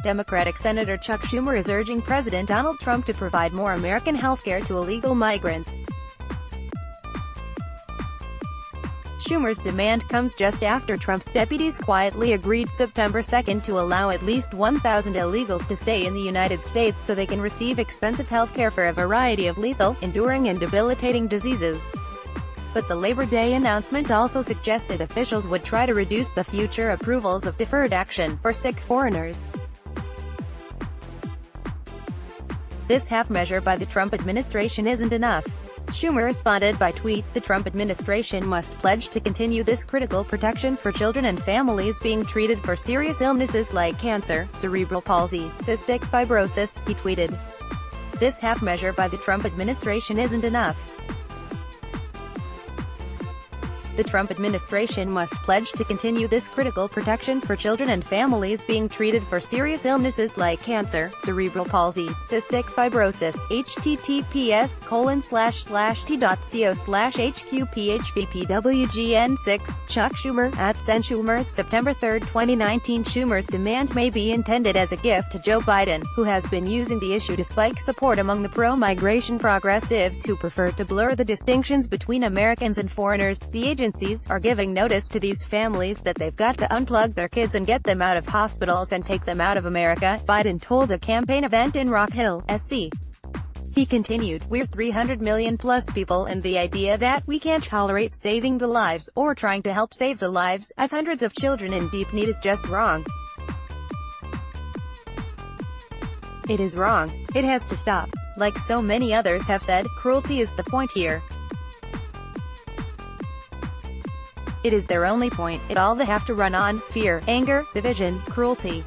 Democratic Senator Chuck Schumer is urging President Donald Trump to provide more American healthcare to illegal migrants. Schumer's demand comes just after Trump's deputies quietly agreed September 2 to allow at least 1,000 illegals to stay in the United States so they can receive expensive health care for a variety of lethal, enduring and debilitating diseases. But the Labor Day announcement also suggested officials would try to reduce the future approvals of deferred action for sick foreigners. This half measure by the Trump administration isn't enough. Schumer responded by tweet, "The Trump administration must pledge to continue this critical protection for children and families being treated for serious illnesses like cancer, cerebral palsy, cystic fibrosis," he tweeted. This half measure by the Trump administration isn't enough. The Trump administration must pledge to continue this critical protection for children and families being treated for serious illnesses like cancer, cerebral palsy, cystic fibrosis, https://t.co/hqphvpwgn6, Chuck Schumer, @SenSchumer, September 3, 2019. Schumer's demand may be intended as a gift to Joe Biden, who has been using the issue to spike support among the pro-migration progressives who prefer to blur the distinctions between Americans and foreigners. The agencies are giving notice to these families that they've got to unplug their kids and get them out of hospitals and take them out of America, Biden told a campaign event in Rock Hill, SC. He continued, "We're 300 million plus people, and the idea that we can't tolerate saving the lives, or trying to help save the lives, of hundreds of children in deep need is just wrong. It is wrong. It has to stop. Like so many others have said, cruelty is the point here. It is their only point. It all they have to run on, fear, anger, division, cruelty.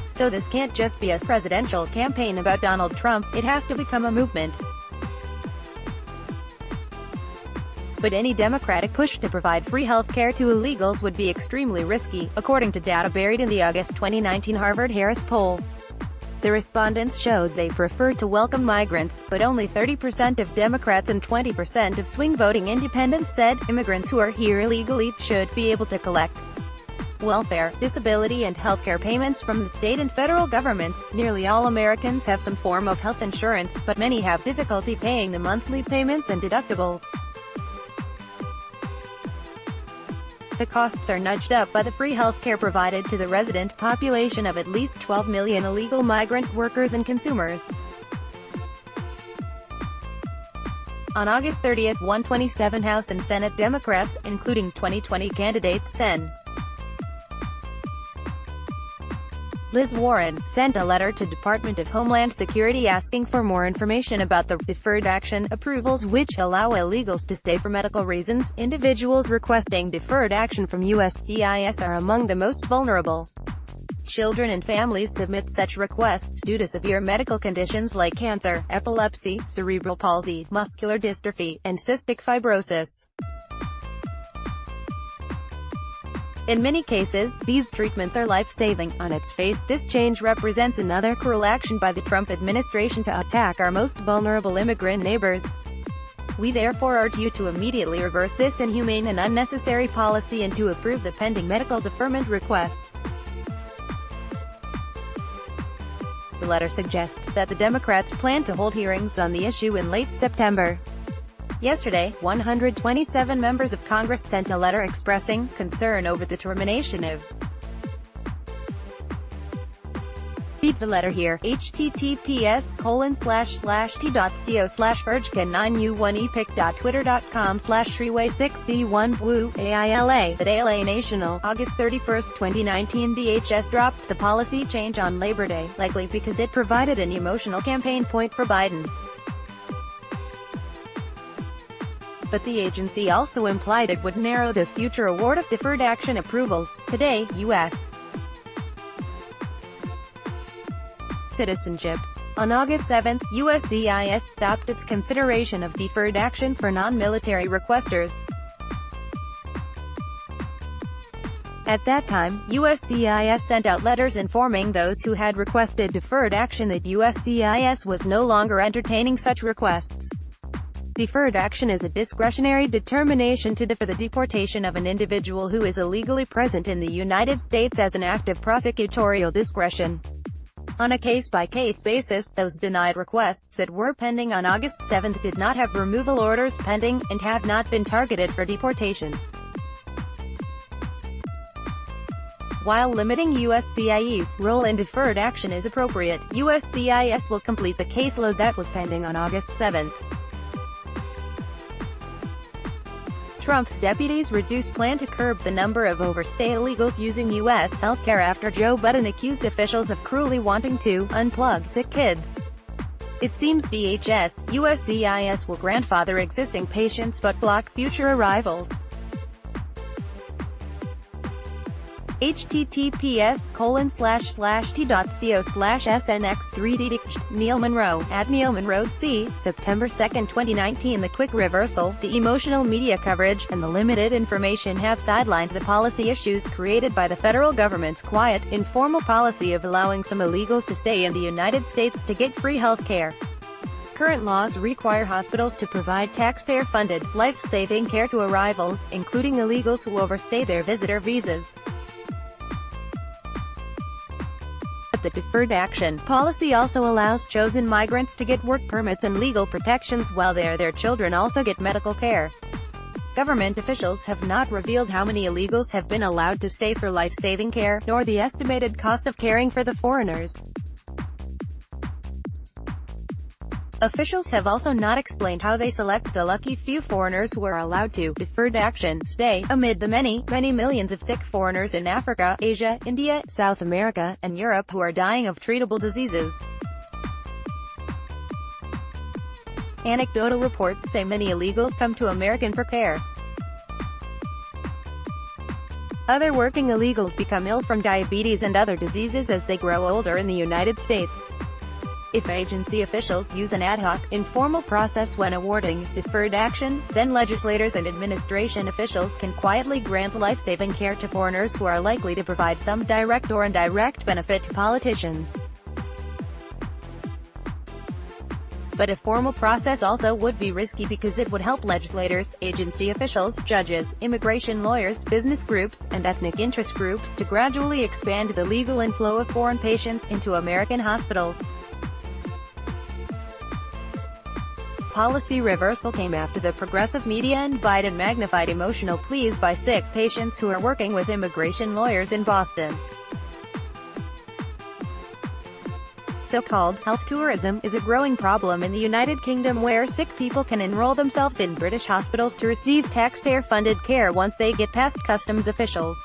So this can't just be a presidential campaign about Donald Trump, it has to become a movement." But any Democratic push to provide free health care to illegals would be extremely risky, according to data buried in the August 2019 Harvard-Harris poll. The respondents showed they preferred to welcome migrants, but only 30% of Democrats and 20% of swing-voting independents said immigrants who are here illegally should be able to collect welfare, disability and healthcare payments from the state and federal governments. Nearly all Americans have some form of health insurance, but many have difficulty paying the monthly payments and deductibles. The costs are nudged up by the free health care provided to the resident population of at least 12 million illegal migrant workers and consumers. On August 30, 127 House and Senate Democrats, including 2020 candidate Sen. Liz Warren, sent a letter to Department of Homeland Security asking for more information about the deferred action approvals which allow illegals to stay for medical reasons. Individuals requesting deferred action from USCIS are among the most vulnerable. Children and families submit such requests due to severe medical conditions like cancer, epilepsy, cerebral palsy, muscular dystrophy, and cystic fibrosis. In many cases, these treatments are life-saving. On its face, this change represents another cruel action by the Trump administration to attack our most vulnerable immigrant neighbors. We therefore urge you to immediately reverse this inhumane and unnecessary policy and to approve the pending medical deferment requests. The letter suggests that the Democrats plan to hold hearings on the issue in late September. Yesterday, 127 members of Congress sent a letter expressing concern over the termination of. Read the letter here, https://t.co/virgin9u1epic.twitter.com/freeway61woo AILA. The ALA National, August 31, 2019. DHS dropped the policy change on Labor Day, likely because it provided an emotional campaign point for Biden. But the agency also implied it would narrow the future award of deferred action approvals. Today, U.S. citizenship. On August 7, USCIS stopped its consideration of deferred action for non-military requesters. At that time, USCIS sent out letters informing those who had requested deferred action that USCIS was no longer entertaining such requests. Deferred action is a discretionary determination to defer the deportation of an individual who is illegally present in the United States as an act of prosecutorial discretion. On a case-by-case basis, those denied requests that were pending on August 7 did not have removal orders pending, and have not been targeted for deportation. While limiting USCIS's role in deferred action is appropriate, USCIS will complete the caseload that was pending on August 7. Trump's deputies reduce plan to curb the number of overstay illegals using U.S. healthcare after Joe Biden accused officials of cruelly wanting to unplug sick kids. It seems USCIS will grandfather existing patients but block future arrivals. https://t.co/snx3d. Neil Monroe, at Neil Monroe C., September 2, 2019. The quick reversal, the emotional media coverage, and the limited information have sidelined the policy issues created by the federal government's quiet, informal policy of allowing some illegals to stay in the United States to get free health care. Current laws require hospitals to provide taxpayer-funded, life-saving care to arrivals, including illegals who overstay their visitor visas. The deferred action policy also allows chosen migrants to get work permits and legal protections while their children also get medical care. Government officials have not revealed how many illegals have been allowed to stay for life-saving care, nor the estimated cost of caring for the foreigners. Officials have also not explained how they select the lucky few foreigners who are allowed to deferred action stay, amid the many millions of sick foreigners in Africa, Asia, India, South America, and Europe who are dying of treatable diseases. Anecdotal reports say many illegals come to America for care. Other working illegals become ill from diabetes and other diseases as they grow older in the United States. If agency officials use an ad hoc, informal process when awarding deferred action, then legislators and administration officials can quietly grant life-saving care to foreigners who are likely to provide some direct or indirect benefit to politicians. But a formal process also would be risky because it would help legislators, agency officials, judges, immigration lawyers, business groups, and ethnic interest groups to gradually expand the legal inflow of foreign patients into American hospitals. Policy reversal came after the progressive media and Biden magnified emotional pleas by sick patients who are working with immigration lawyers in Boston. So-called health tourism is a growing problem in the United Kingdom where sick people can enroll themselves in British hospitals to receive taxpayer-funded care once they get past customs officials.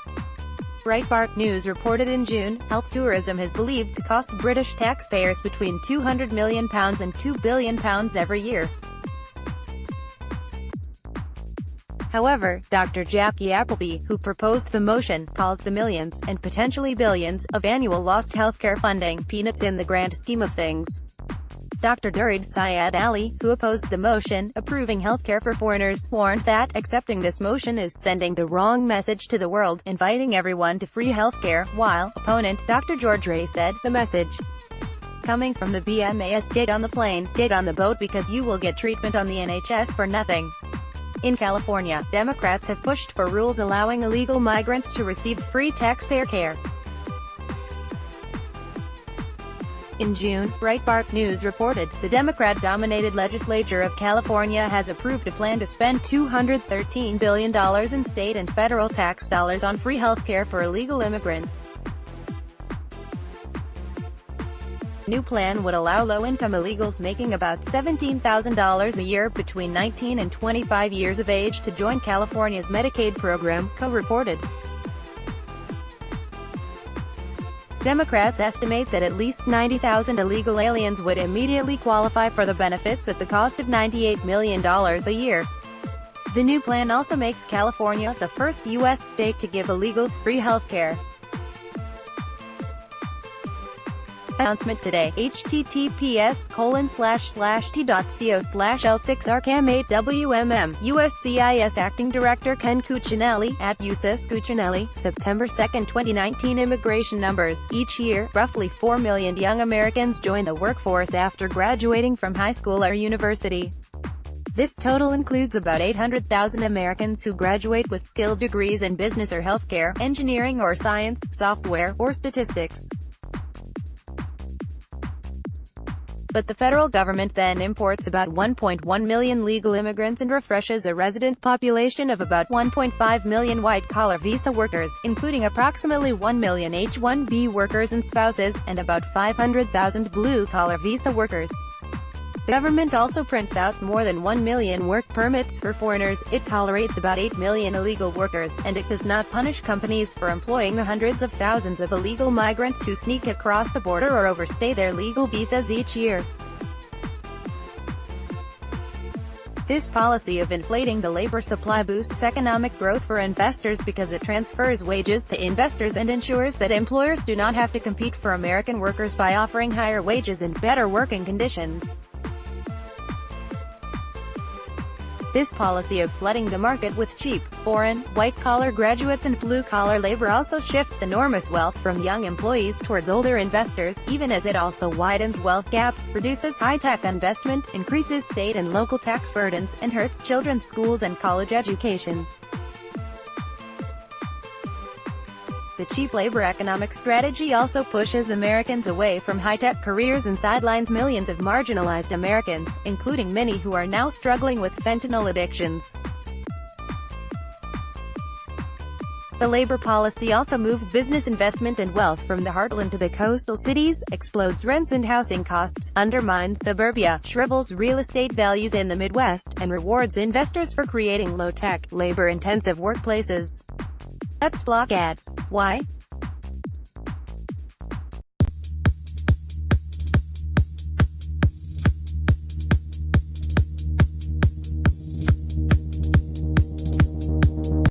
Breitbart News reported in June, health tourism is believed to cost British taxpayers between £200 million and £2 billion every year. However, Dr. Jackie Appleby, who proposed the motion, calls the millions, and potentially billions, of annual lost healthcare funding peanuts in the grand scheme of things. Dr. Durid Syed Ali, who opposed the motion, approving healthcare for foreigners, warned that accepting this motion is sending the wrong message to the world, inviting everyone to free healthcare, while opponent Dr. George Ray said, the message coming from the BMAS, get on the plane, get on the boat because you will get treatment on the NHS for nothing. In California, Democrats have pushed for rules allowing illegal migrants to receive free taxpayer care. In June, Breitbart News reported, the Democrat-dominated legislature of California has approved a plan to spend $213 billion in state and federal tax dollars on free health care for illegal immigrants. The new plan would allow low-income illegals making about $17,000 a year between 19 and 25 years of age to join California's Medicaid program, co-reported. Democrats estimate that at least 90,000 illegal aliens would immediately qualify for the benefits at the cost of $98 million a year. The new plan also makes California the first U.S. state to give illegals free health care. Announcement today. https://t.co/L6RCAM8WMM. USCIS Acting Director Ken Cuccinelli, at USCIS Cuccinelli, September 2, 2019. Immigration numbers. Each year, roughly 4 million young Americans join the workforce after graduating from high school or university. This total includes about 800,000 Americans who graduate with skilled degrees in business or healthcare, engineering or science, software, or statistics. but the federal government then imports about 1.1 million legal immigrants and refreshes a resident population of about 1.5 million white-collar visa workers, including approximately 1 million H-1B workers and spouses, and about 500,000 blue-collar visa workers. The government also prints out more than 1 million work permits for foreigners, it tolerates about 8 million illegal workers, and it does not punish companies for employing the hundreds of thousands of illegal migrants who sneak across the border or overstay their legal visas each year. This policy of inflating the labor supply boosts economic growth for investors because it transfers wages to investors and ensures that employers do not have to compete for American workers by offering higher wages and better working conditions. This policy of flooding the market with cheap, foreign, white-collar graduates and blue-collar labor also shifts enormous wealth from young employees towards older investors, even as it also widens wealth gaps, reduces high-tech investment, increases state and local tax burdens, and hurts children's schools and college educations. The cheap labor economic strategy also pushes Americans away from high-tech careers and sidelines millions of marginalized Americans, including many who are now struggling with fentanyl addictions. The labor policy also moves business investment and wealth from the heartland to the coastal cities, explodes rents and housing costs, undermines suburbia, shrivels real estate values in the Midwest, and rewards investors for creating low-tech, labor-intensive workplaces. Let's block ads. Why?